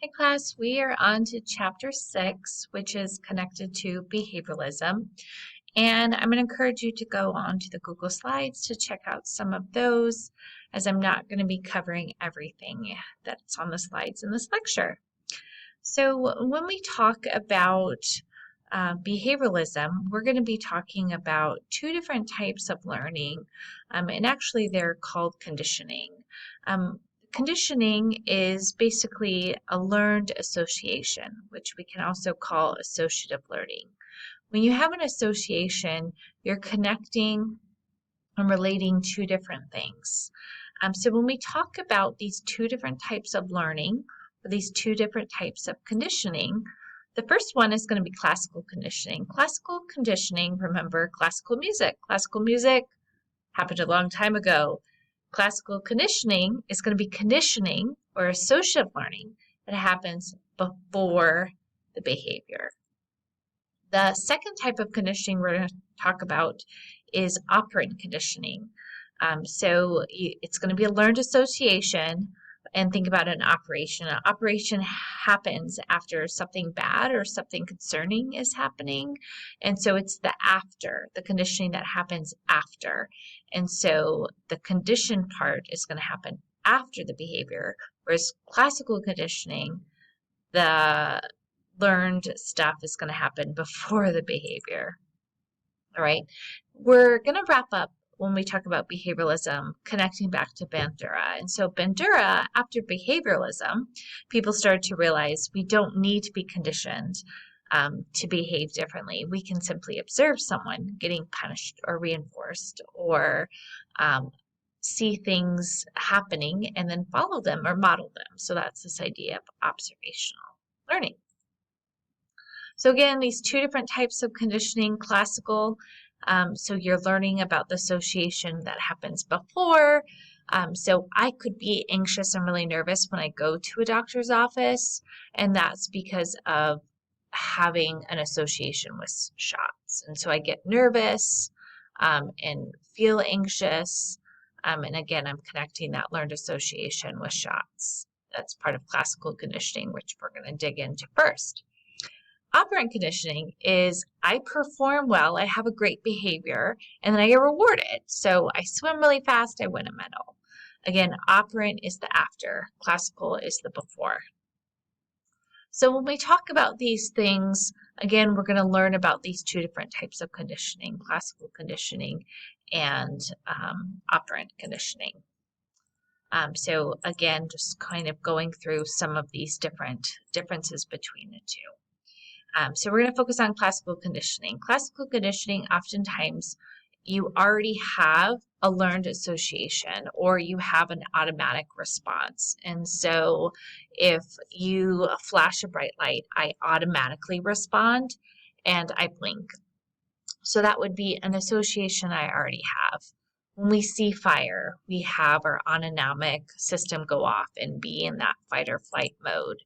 Hey class, we are on to chapter 6, which is connected to behavioralism. And I'm going to encourage you to go on to the Google Slides to check out some of those, as I'm not going to be covering everything that's on the slides in this lecture. So when we talk about behavioralism, we're going to be talking about two different types of learning, and actually they're called conditioning. Conditioning is basically a learned association, which we can also call associative learning. When you have an association, you're connecting and relating two different things. So when we talk about these two different types of learning, or these two different types of conditioning, the first one is going to be classical conditioning. Classical conditioning, remember classical music. Classical music happened a long time ago. Classical conditioning is going to be conditioning or associative learning that happens before the behavior. The second type of conditioning we're going to talk about is operant conditioning. So it's going to be a learned association, and think about an operation. An operation happens after something bad or something concerning is happening. And so it's the after, the conditioning that happens after. And so the condition part is going to happen after the behavior, whereas classical conditioning, the learned stuff is going to happen before the behavior. All right, we're going to wrap up when we talk about behavioralism, connecting back to Bandura. And so Bandura, after behavioralism, people started to realize we don't need to be conditioned to behave differently. We can simply observe someone getting punished or reinforced, or see things happening and then follow them or model them. So that's this idea of observational learning. So again, these two different types of conditioning, classical, so you're learning about the association that happens before. So I could be anxious and really nervous when I go to a doctor's office, and that's because of having an association with shots. And so I get nervous and feel anxious. And again, I'm connecting that learned association with shots. That's part of classical conditioning, which we're going to dig into first. Operant conditioning is I perform well, I have a great behavior, and then I get rewarded. So I swim really fast, I win a medal. Again, operant is the after, classical is the before. So when we talk about these things, again, we're going to learn about these two different types of conditioning, classical conditioning and operant conditioning. So again, just kind of going through some of these differences between the two. So we're going to focus on classical conditioning. Classical conditioning, oftentimes you already have a learned association or you have an automatic response. And so if you flash a bright light, I automatically respond and I blink. So that would be an association I already have. When we see fire, we have our autonomic system go off and be in that fight or flight mode.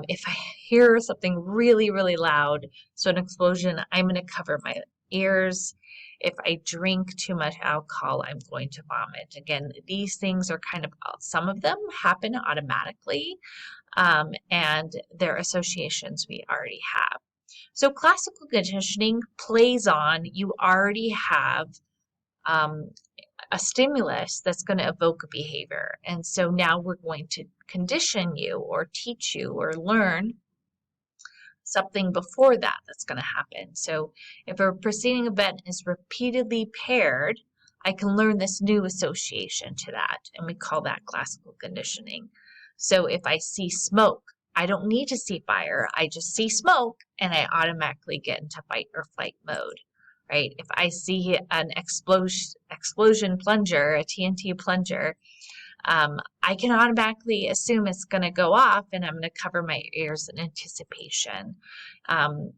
If I hear something really, really loud, so an explosion, I'm going to cover my ears. If I drink too much alcohol, I'm going to vomit. Again, these things are kind of, some of them happen automatically, and they're associations we already have. So classical conditioning plays on, you already have a stimulus that's going to evoke a behavior. And so now we're going to condition you or teach you or learn something before that that's going to happen. So if a preceding event is repeatedly paired, I can learn this new association to that, and we call that classical conditioning. So if I see smoke, I don't need to see fire. I just see smoke and I automatically get into fight or flight mode. Right? If I see an explosion plunger, a TNT plunger, I can automatically assume it's going to go off and I'm going to cover my ears in anticipation.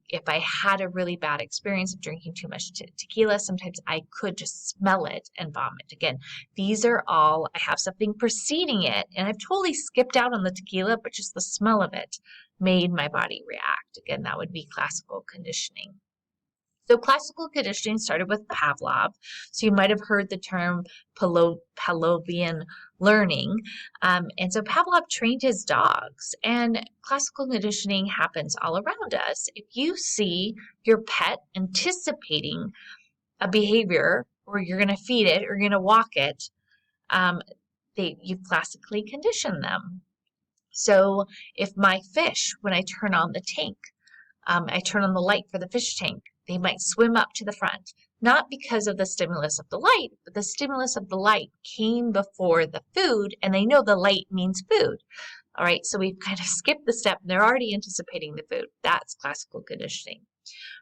If I had a really bad experience of drinking too much tequila, sometimes I could just smell it and vomit. Again, these are all, I have something preceding it, and I've totally skipped out on the tequila, but just the smell of it made my body react. Again, that would be classical conditioning. So classical conditioning started with Pavlov. So you might have heard the term Pavlovian learning. And so Pavlov trained his dogs, and classical conditioning happens all around us. If you see your pet anticipating a behavior, or you're going to feed it, or you're going to walk it, you've classically conditioned them. So if my fish, when I turn on the tank, I turn on the light for the fish tank, they might swim up to the front, not because of the stimulus of the light, but the stimulus of the light came before the food, and they know the light means food. All right, so we've kind of skipped the step, and they're already anticipating the food. That's classical conditioning.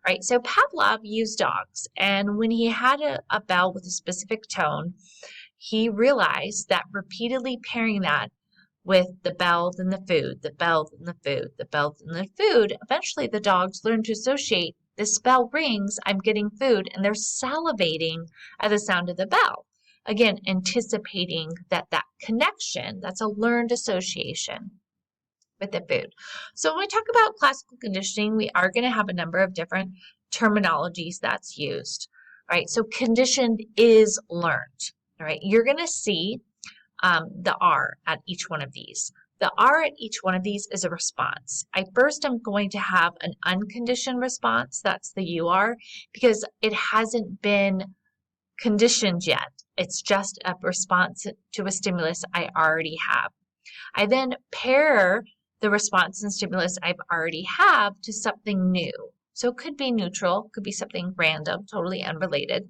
All right, so Pavlov used dogs, and when he had a bell with a specific tone, he realized that repeatedly pairing that with the bell and the food, the bell and the food, the bell and the food, eventually the dogs learn to associate this bell rings, I'm getting food, and they're salivating at the sound of the bell. Again, anticipating that connection, that's a learned association with the food. So when we talk about classical conditioning, we are going to have a number of different terminologies that's used. All right, so conditioned is learned. All right, you're going to see the R at each one of these. The R at each one of these is a response. First I'm going to have an unconditioned response, that's the UR, because it hasn't been conditioned yet. It's just a response to a stimulus I already have. I then pair the response and stimulus I've already have to something new. So it could be neutral, could be something random, totally unrelated.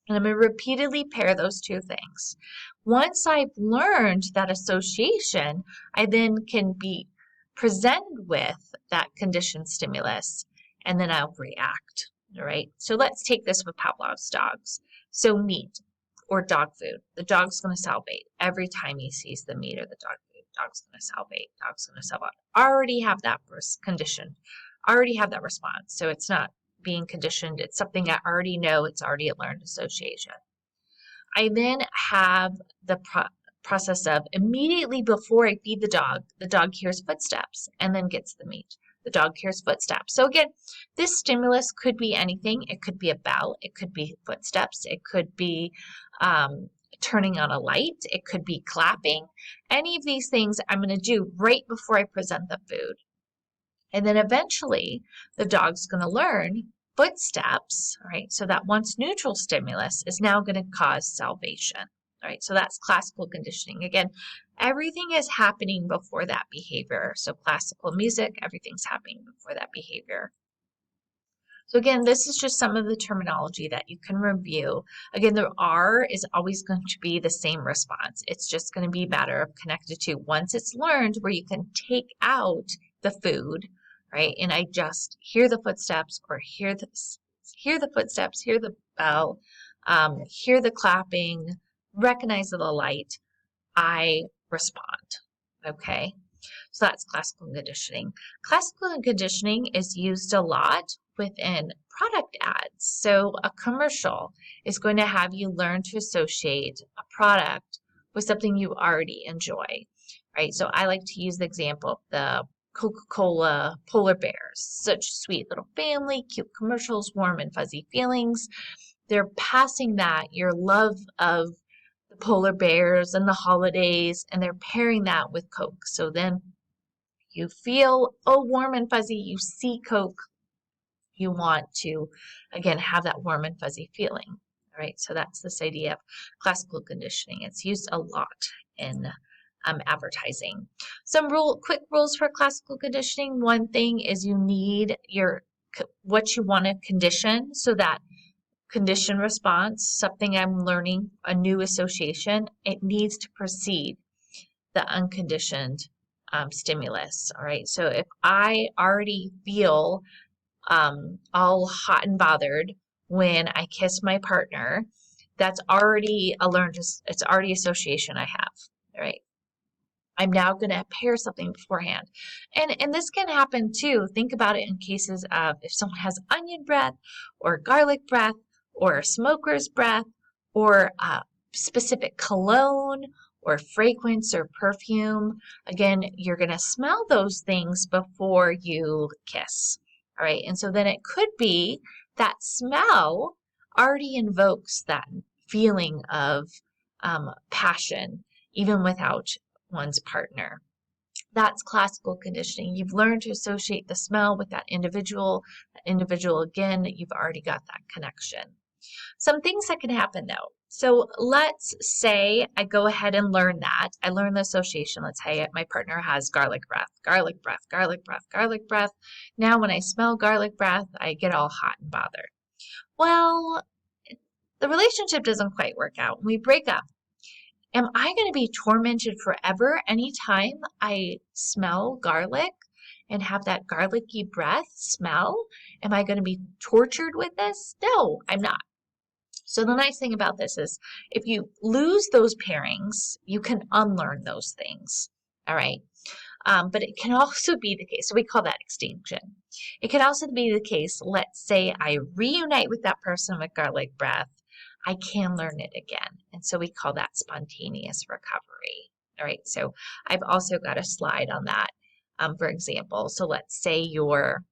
And I'm going to repeatedly pair those two things. Once I've learned that association, I then can be presented with that conditioned stimulus, and then I'll react. All right, so let's take this with Pavlov's dogs. So meat or dog food. The dog's going to salivate every time he sees the meat or the dog food. Dog's going to salivate. Dog's going to salivate. Already have that conditioned. Already have that response. So it's not being conditioned. It's something I already know. It's already a learned association. I then have the process of immediately before I feed the dog hears footsteps and then gets the meat. The dog hears footsteps. So again, this stimulus could be anything. It could be a bell. It could be footsteps. It could be turning on a light. It could be clapping. Any of these things I'm going to do right before I present the food. And then eventually the dog's going to learn footsteps, all right? So that once neutral stimulus is now going to cause salivation, all right? So that's classical conditioning. Again, everything is happening before that behavior. So classical music, everything's happening before that behavior. So again, this is just some of the terminology that you can review. Again, the R is always going to be the same response. It's just going to be a matter of connected to once it's learned where you can take out the food, right? And I just hear the footsteps or hear the footsteps, hear the bell, hear the clapping, recognize the light, I respond, okay? So that's classical conditioning. Classical conditioning is used a lot within product ads. So a commercial is going to have you learn to associate a product with something you already enjoy, right? So I like to use the example of the Coca-Cola polar bears, such sweet little family, cute commercials, warm and fuzzy feelings. They're passing that, your love of the polar bears and the holidays, and they're pairing that with Coke. So then you feel, warm and fuzzy, you see Coke, you want to, again, have that warm and fuzzy feeling. All right, so that's this idea of classical conditioning. It's used a lot in advertising. Some quick rules for classical conditioning. One thing is you need what you want to condition, so that condition response, something I'm learning, a new association, it needs to precede the unconditioned stimulus. All right, so if I already feel all hot and bothered when I kiss my partner, that's already it's already association I have. All right. I'm now going to pair something beforehand. And this can happen too. Think about it in cases of if someone has onion breath or garlic breath or smoker's breath or specific cologne or fragrance or perfume. Again, you're going to smell those things before you kiss. All right. And so then it could be that smell already invokes that feeling of passion, even without one's partner. That's classical conditioning. You've learned to associate the smell with that individual. That individual, again, you've already got that connection. Some things that can happen though. So let's say I go ahead and learn that. I learn the association. Let's say my partner has garlic breath, garlic breath, garlic breath, garlic breath. Now when I smell garlic breath, I get all hot and bothered. Well, the relationship doesn't quite work out. We break up. Am I going to be tormented forever anytime I smell garlic and have that garlicky breath smell? Am I going to be tortured with this? No, I'm not. So the nice thing about this is if you lose those pairings, you can unlearn those things. All right. But it can also be the case, so we call that extinction. It can also be the case, let's say I reunite with that person with garlic breath, I can learn it again. And so we call that spontaneous recovery. All right, so I've also got a slide on that, for example. So let's say you're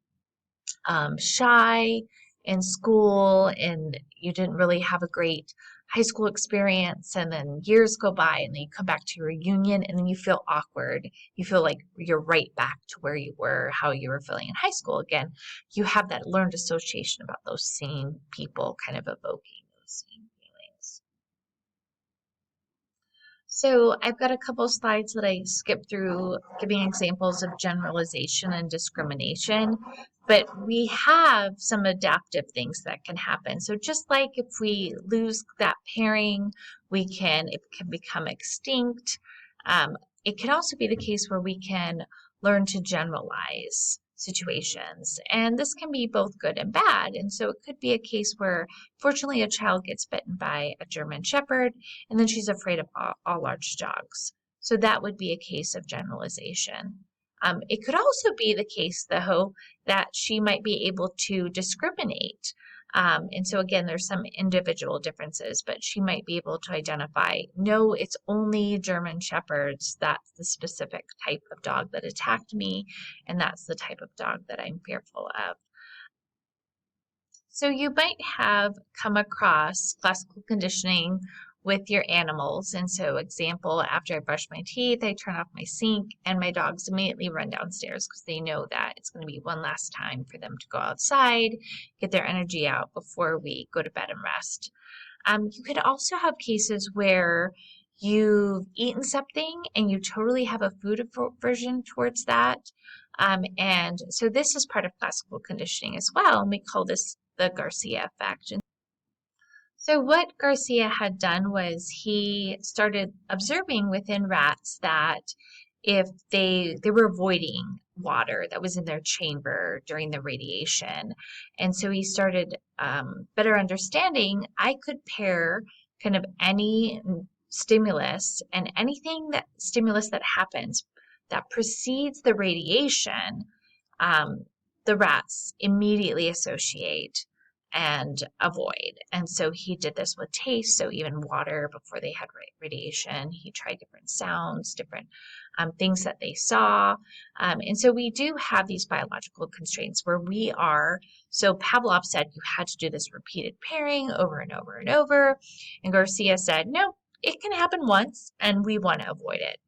shy in school and you didn't really have a great high school experience, and then years go by and then you come back to your reunion and then you feel awkward. You feel like you're right back to where you were, how you were feeling in high school again. You have that learned association about those same people kind of evoking those same feelings. So I've got a couple slides that I skipped through giving examples of generalization and discrimination, but we have some adaptive things that can happen. So just like if we lose that pairing, it can become extinct. It can also be the case where we can learn to generalize situations, and this can be both good and bad. And so it could be a case where fortunately a child gets bitten by a German Shepherd and then she's afraid of all large dogs. So that would be a case of generalization. It could also be the case, though, that she might be able to discriminate. And so again, there's some individual differences, but she might be able to identify, no, it's only German Shepherds. That's the specific type of dog that attacked me, and that's the type of dog that I'm fearful of. So you might have come across classical conditioning with your animals. And so example, after I brush my teeth, I turn off my sink and my dogs immediately run downstairs because they know that it's going to be one last time for them to go outside, get their energy out before we go to bed and rest. You could also have cases where you've eaten something and you totally have a food aversion towards that. And so this is part of classical conditioning as well. And we call this the Garcia effect. So what Garcia had done was he started observing within rats that if they were avoiding water that was in their chamber during the radiation. And so he started better understanding I could pair kind of any stimulus and anything that stimulus that happens that precedes the radiation, the rats immediately associate and avoid. And so he did this with taste. So even water before they had radiation, he tried different sounds, different things that they saw. And so we do have these biological constraints where we are. So Pavlov said you had to do this repeated pairing over and over and over. And Garcia said, no, it can happen once and we want to avoid it.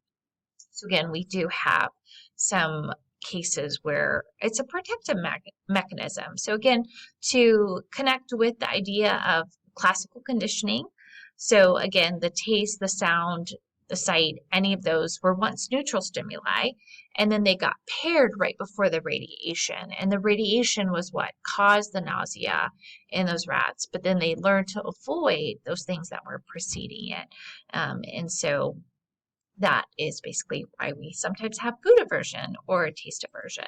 So again, we do have some cases where it's a protective mechanism. So again, to connect with the idea of classical conditioning. So again, the taste, the sound, the sight, any of those were once neutral stimuli, and then they got paired right before the radiation. And the radiation was what caused the nausea in those rats, but then they learned to avoid those things that were preceding it. And so that is basically why we sometimes have food aversion or taste aversion.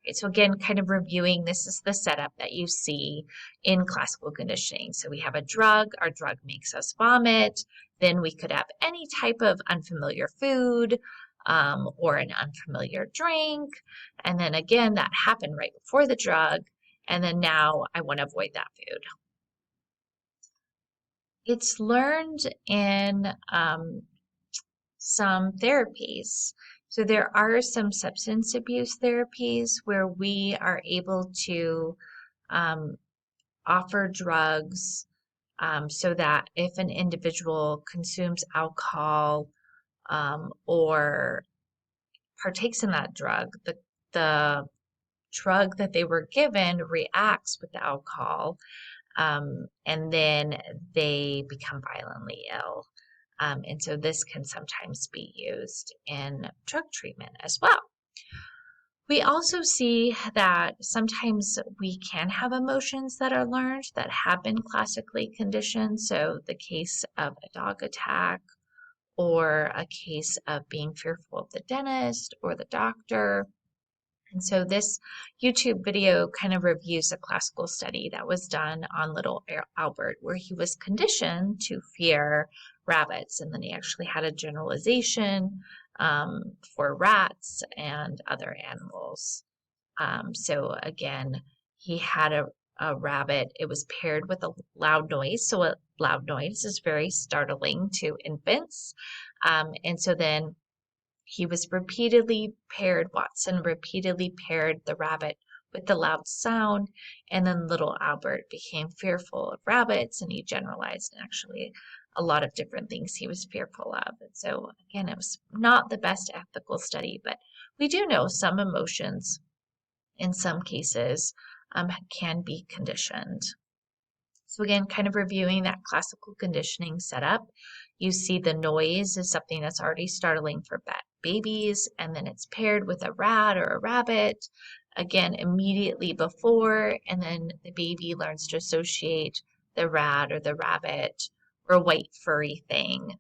Right, so again, kind of reviewing, this is the setup that you see in classical conditioning. So we have a drug, our drug makes us vomit, then we could have any type of unfamiliar food or an unfamiliar drink, and then again, that happened right before the drug, and then now I want to avoid that food. It's learned in some therapies. So there are some substance abuse therapies where we are able to offer drugs so that if an individual consumes alcohol or partakes in that drug, the drug that they were given reacts with the alcohol, and then they become violently ill. And so this can sometimes be used in drug treatment as well. We also see that sometimes we can have emotions that are learned that have been classically conditioned. So the case of a dog attack, or a case of being fearful of the dentist or the doctor. And so this YouTube video kind of reviews a classical study that was done on little Albert, where he was conditioned to fear rabbits. And then he actually had a generalization for rats and other animals. So again, he had a rabbit. It was paired with a loud noise. So a loud noise is very startling to infants. And so then Watson repeatedly paired the rabbit with the loud sound, and then little Albert became fearful of rabbits, and he generalized actually a lot of different things he was fearful of. And so again, it was not the best ethical study, but we do know some emotions in some cases can be conditioned. So again, kind of reviewing that classical conditioning setup, you see the noise is something that's already startling for babies, and then it's paired with a rat or a rabbit, again, immediately before, and then the baby learns to associate the rat or the rabbit or a white furry thing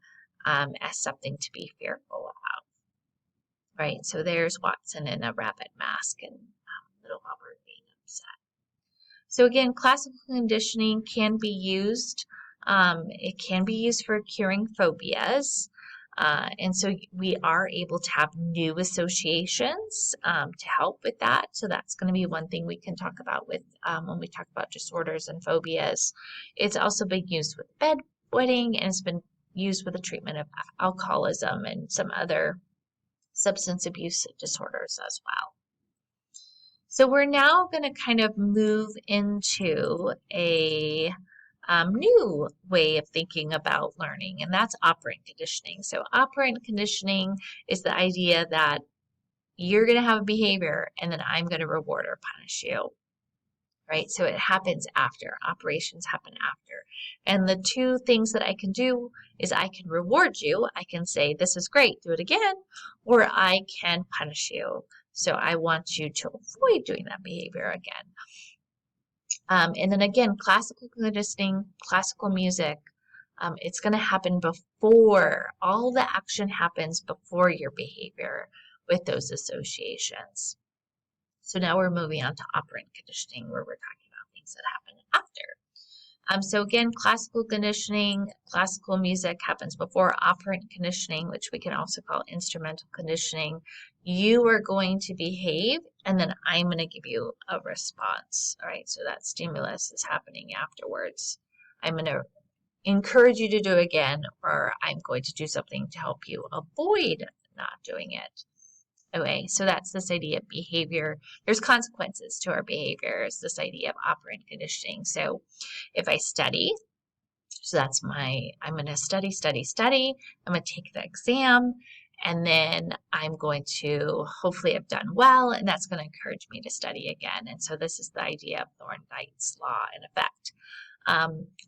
as something to be fearful of, right? So there's Watson in a rabbit mask and little Albert being upset. So again, classical conditioning can be used. It can be used for curing phobias. And so we are able to have new associations to help with that. So that's going to be one thing we can talk about with when we talk about disorders and phobias. It's also been used with bedwetting, and it's been used with the treatment of alcoholism and some other substance abuse disorders as well. So we're now going to kind of move into a new way of thinking about learning, and that's operant conditioning. So operant conditioning is the idea that you're going to have a behavior and then I'm going to reward or punish you, right? So it happens after. Operations happen after. And the two things that I can do is I can reward you. I can say, this is great, do it again, or I can punish you. So I want you to avoid doing that behavior again. And then again, classical conditioning, classical music, it's going to happen before, all the action happens before your behavior with those associations. So now we're moving on to operant conditioning, where we're talking about things that happen after. So again, classical conditioning, classical music happens before operant conditioning, which we can also call instrumental conditioning. You are going to behave, and then I'm going to give you a response. All right, so that stimulus is happening afterwards. I'm going to encourage you to do it again, or I'm going to do something to help you avoid not doing it. Okay, so that's this idea of behavior. There's consequences to our behaviors, this idea of operant conditioning. So if I study, so that's I'm going to study. I'm going to take the exam, and then I'm going to hopefully have done well, and that's going to encourage me to study again. And so this is the idea of Thorndike's law in effect.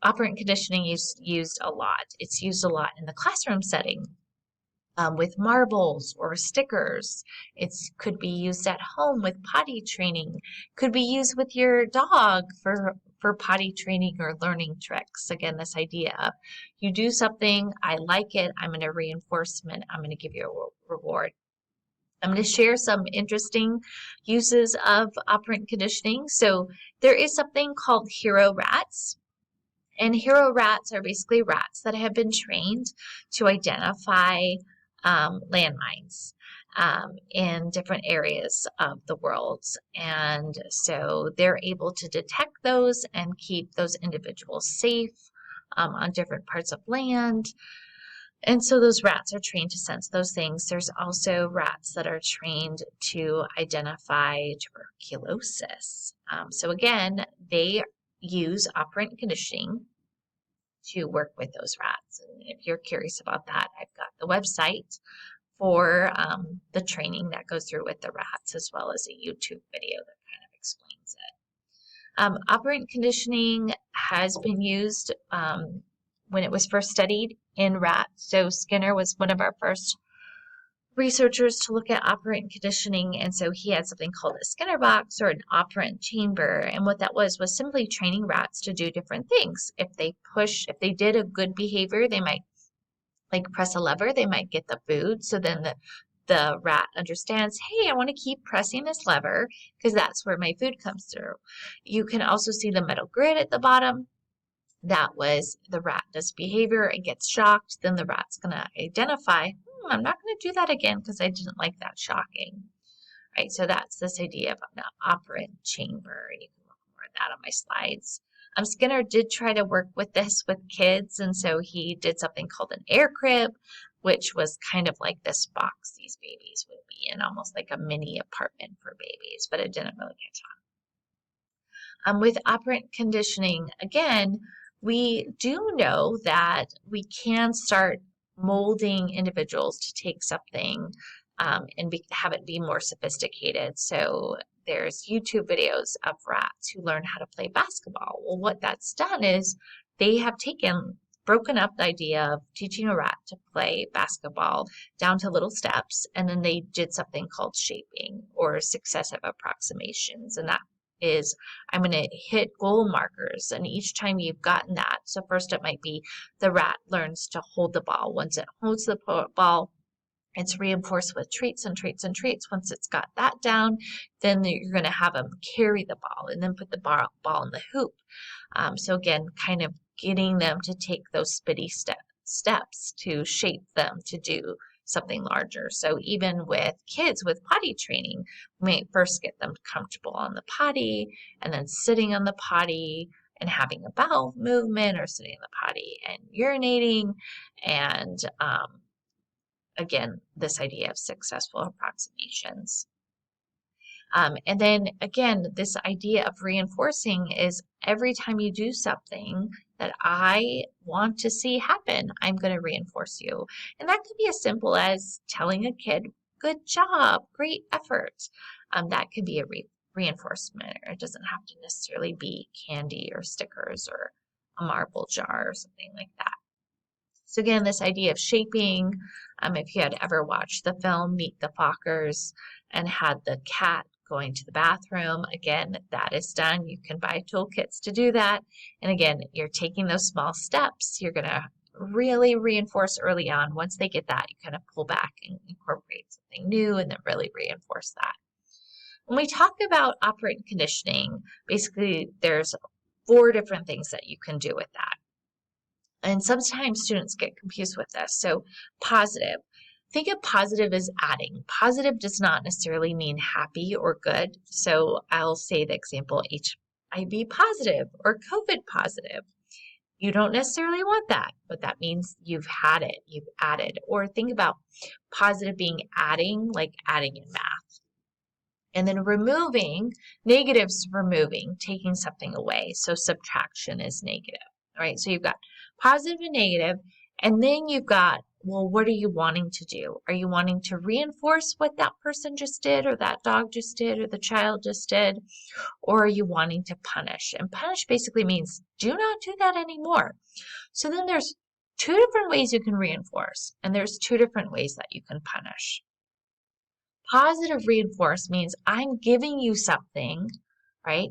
Operant conditioning is used a lot. It's used a lot in the classroom setting. With marbles or stickers. It could be used at home with potty training. Could be used with your dog for potty training or learning tricks. Again, this idea of you do something, I like it, I'm going to reinforcement, I'm going to give you a reward. I'm going to share some interesting uses of operant conditioning. So there is something called hero rats. And hero rats are basically rats that have been trained to identify landmines in different areas of the world. And so they're able to detect those and keep those individuals safe on different parts of land. And so those rats are trained to sense those things. There's also rats that are trained to identify tuberculosis. So again, they use operant conditioning to work with those rats. And if you're curious about that, I've got the website for the training that goes through with the rats, as well as a YouTube video that kind of explains it. Operant conditioning has been used when it was first studied in rats. So Skinner was one of our first researchers to look at operant conditioning, and so he had something called a Skinner box or an operant chamber, and what that was simply training rats to do different things. If they did a good behavior, they might like press a lever, they might get the food. So then the rat understands, hey, I want to keep pressing this lever because that's where my food comes through. You can also see the metal grid at the bottom. That was the rat does behavior and gets shocked. Then the rat's going to identify, I'm not going to do that again because I didn't like that shocking. Right, so that's this idea of an operant chamber. You can look more at that on my slides. Skinner did try to work with this with kids, and so he did something called an air crib, which was kind of like this box these babies would be in, almost like a mini apartment for babies, but it didn't really catch on. With operant conditioning, again, we do know that we can start molding individuals to take something and have it be more sophisticated. So there's YouTube videos of rats who learn how to play basketball. Well, what that's done is they have broken up the idea of teaching a rat to play basketball down to little steps, and then they did something called shaping or successive approximations, and that is I'm going to hit goal markers, and each time you've gotten that, so first it might be the rat learns to hold the ball. Once it holds the ball, it's reinforced with treats and treats and treats. Once it's got that down, then you're going to have them carry the ball and then put the ball in the hoop. So again, kind of getting them to take those spitty steps to shape them to do something larger. So even with kids with potty training, we might first get them comfortable on the potty and then sitting on the potty and having a bowel movement, or sitting in the potty and urinating, and again, this idea of successful approximations. And then again, this idea of reinforcing is every time you do something that I want to see happen, I'm going to reinforce you. And that could be as simple as telling a kid, good job, great effort. That could be a reinforcement, or it doesn't have to necessarily be candy or stickers or a marble jar or something like that. So again, this idea of shaping, if you had ever watched the film Meet the Fockers and had the cat going to the bathroom, again, that is done. You can buy toolkits to do that. And again, you're taking those small steps. You're going to really reinforce early on. Once they get that, you kind of pull back and incorporate something new and then really reinforce that. When we talk about operant conditioning, basically there's 4 different things that you can do with that. And sometimes students get confused with this. So positive. Think of positive as adding. Positive does not necessarily mean happy or good. So I'll say the example HIV positive or COVID positive. You don't necessarily want that, but that means you've had it, you've added. Or think about positive being adding, like adding in math. And then removing, negatives removing, taking something away. So subtraction is negative. All right, so you've got positive and negative, and then you've got, well, what are you wanting to do? Are you wanting to reinforce what that person just did, or that dog just did, or the child just did, or are you wanting to punish? And punish basically means do not do that anymore. So then there's 2 different ways you can reinforce, and there's 2 different ways that you can punish. Positive reinforce means I'm giving you something, right,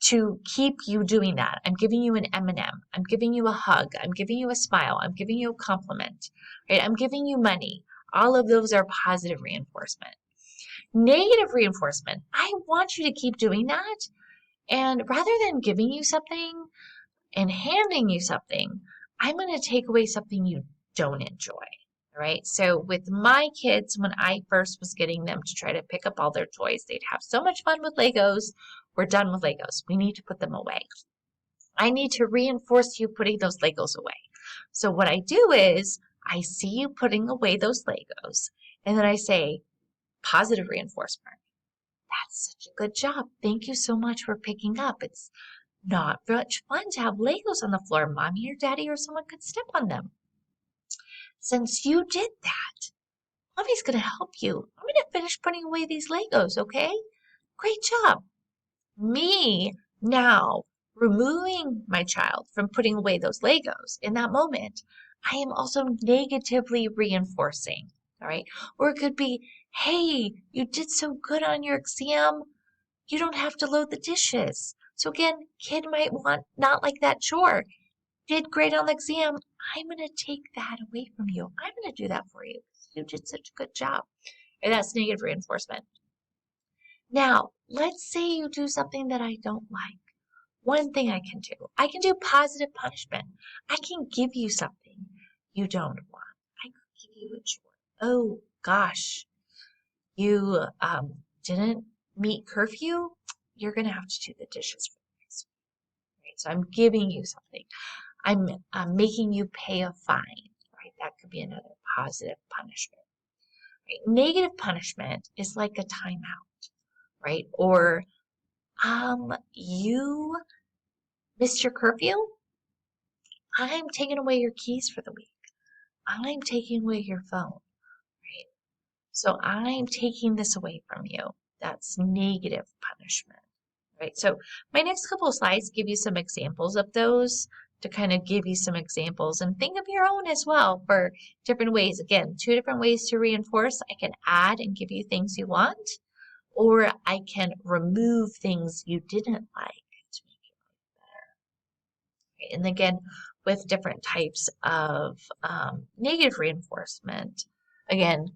to keep you doing that. I'm giving you an M&M. I'm giving you a hug. I'm giving you a smile. I'm giving you a compliment, right? I'm giving you money. All of those are positive reinforcement. Negative reinforcement, I want you to keep doing that. And rather than giving you something and handing you something, I'm going to take away something you don't enjoy. Right? So with my kids, when I first was getting them to try to pick up all their toys, they'd have so much fun with Legos. We're done with Legos. We need to put them away. I need to reinforce you putting those Legos away. So what I do is I see you putting away those Legos, and then I say, positive reinforcement. That's such a good job. Thank you so much for picking up. It's not much fun to have Legos on the floor. Mommy or daddy or someone could step on them. Since you did that, Mommy's going to help you. I'm going to finish putting away these Legos, okay? Great job. Me now removing my child from putting away those Legos in that moment, I am also negatively reinforcing, all right? Or it could be, hey, you did so good on your exam. You don't have to load the dishes. So again, kid might want not like that chore. Did great on the exam. I'm going to take that away from you. I'm going to do that for you. You did such a good job. And that's negative reinforcement. Now, let's say you do something that I don't like. One thing I can do positive punishment. I can give you something you don't want. I can give you a chore. Oh gosh, you didn't meet curfew. You're gonna have to do the dishes for the next week. Right? So I'm giving you something. I'm making you pay a fine. Right? That could be another positive punishment. Right? Negative punishment is like a timeout, right? Or you missed your curfew. I'm taking away your keys for the week. I'm taking away your phone, right? So I'm taking this away from you. That's negative punishment, right? So my next couple of slides give you some examples of those to kind of give you some examples and think of your own as well for different ways. Again, 2 different ways to reinforce. I can add and give you things you want, or I can remove things you didn't like to make it better. Right? And again, with different types of negative reinforcement, again,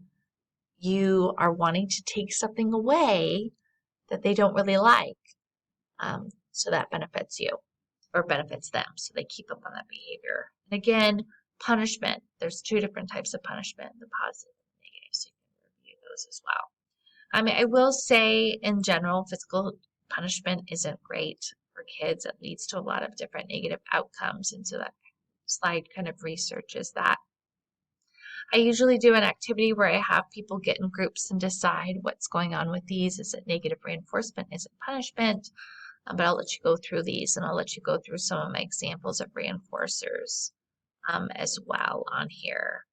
you are wanting to take something away that they don't really like. So that benefits you or benefits them. So they keep up on that behavior. And again, punishment. There's 2 different types of punishment, the positive and the negative. So you can review those as well. I will say in general, physical punishment isn't great for kids. It leads to a lot of different negative outcomes. And so that slide kind of researches that. I usually do an activity where I have people get in groups and decide what's going on with these. Is it negative reinforcement? Is it punishment? But I'll let you go through these and I'll let you go through some of my examples of reinforcers as well on here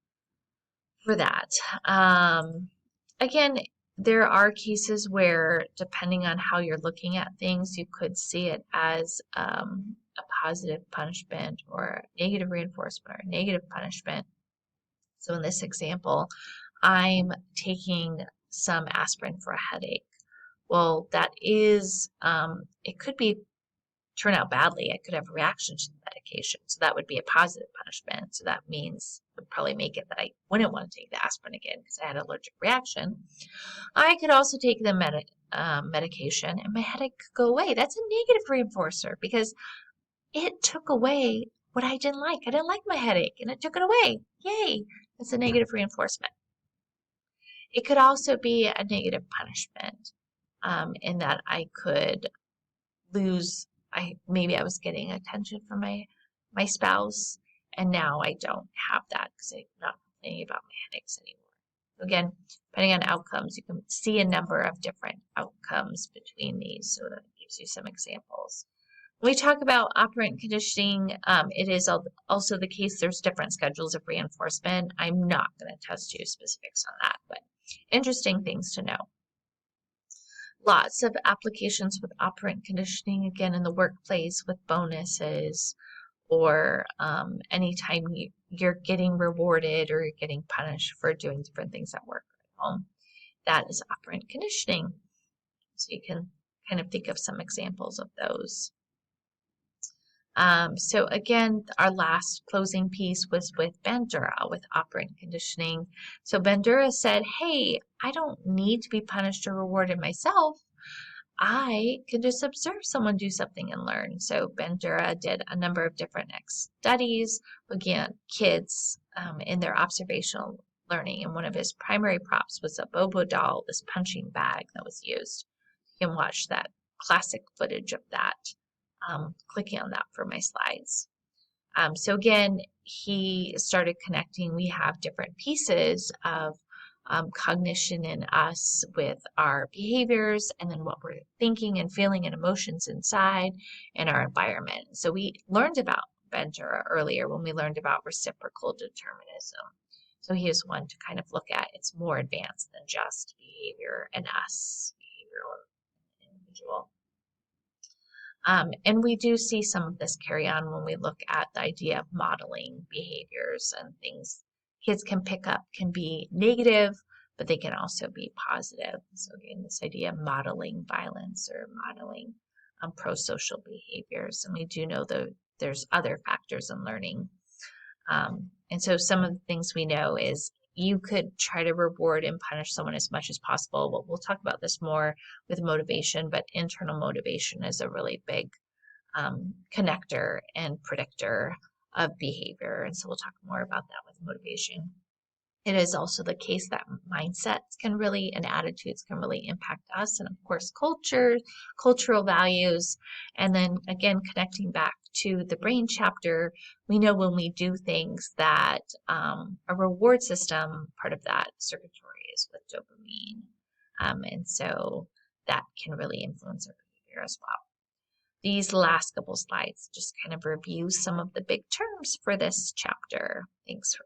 for that. Again, there are cases where, depending on how you're looking at things, you could see it as a positive punishment or negative reinforcement or negative punishment. So in this example, I'm taking some aspirin for a headache. Well, that is, it could turn out badly. I could have a reaction to the medication. So that would be a positive punishment. So that means it would probably make it that I wouldn't want to take the aspirin again because I had an allergic reaction. I could also take the medication and my headache could go away. That's a negative reinforcer because it took away what I didn't like. I didn't like my headache and it took it away. Yay! It's a negative reinforcement. It could also be a negative punishment in that I could lose. Maybe I was getting attention from my spouse, and now I don't have that because I'm not complaining about my headaches anymore. Again, depending on outcomes, you can see a number of different outcomes between these, so that gives you some examples. When we talk about operant conditioning, it is also the case there's different schedules of reinforcement. I'm not going to test you specifics on that, but interesting things to know. Lots of applications with operant conditioning, again, in the workplace with bonuses or anytime you're getting rewarded or you're getting punished for doing different things at work or at home. That is operant conditioning. So you can kind of think of some examples of those. So again, our last closing piece was with Bandura, with operant conditioning. So Bandura said, hey, I don't need to be punished or rewarded myself. I can just observe someone do something and learn. So Bandura did a number of different studies, again, kids in their observational learning. And one of his primary props was a Bobo doll, this punching bag that was used. You can watch that classic footage of that. Clicking on that for my slides. So again, he started connecting. We have different pieces of cognition in us with our behaviors and then what we're thinking and feeling and emotions inside and our environment. So we learned about Ventura earlier when we learned about reciprocal determinism. So he is one to kind of look at. It's more advanced than just behavior and us, behavioral individual. And we do see some of this carry on when we look at the idea of modeling behaviors and things kids can pick up can be negative, but they can also be positive. So again, this idea of modeling violence or modeling pro-social behaviors. And we do know that there's other factors in learning. And so some of the things we know is you could try to reward and punish someone as much as possible. Well, we'll talk about this more with motivation, but internal motivation is a really big connector and predictor of behavior. And so we'll talk more about that with motivation. It is also the case that mindsets can really and attitudes can really impact us, and of course cultural values. And then again, connecting back to the brain chapter, we know when we do things that a reward system, part of that circuitry is with dopamine. And so that can really influence our behavior as well. These last couple slides just kind of review some of the big terms for this chapter. Thanks for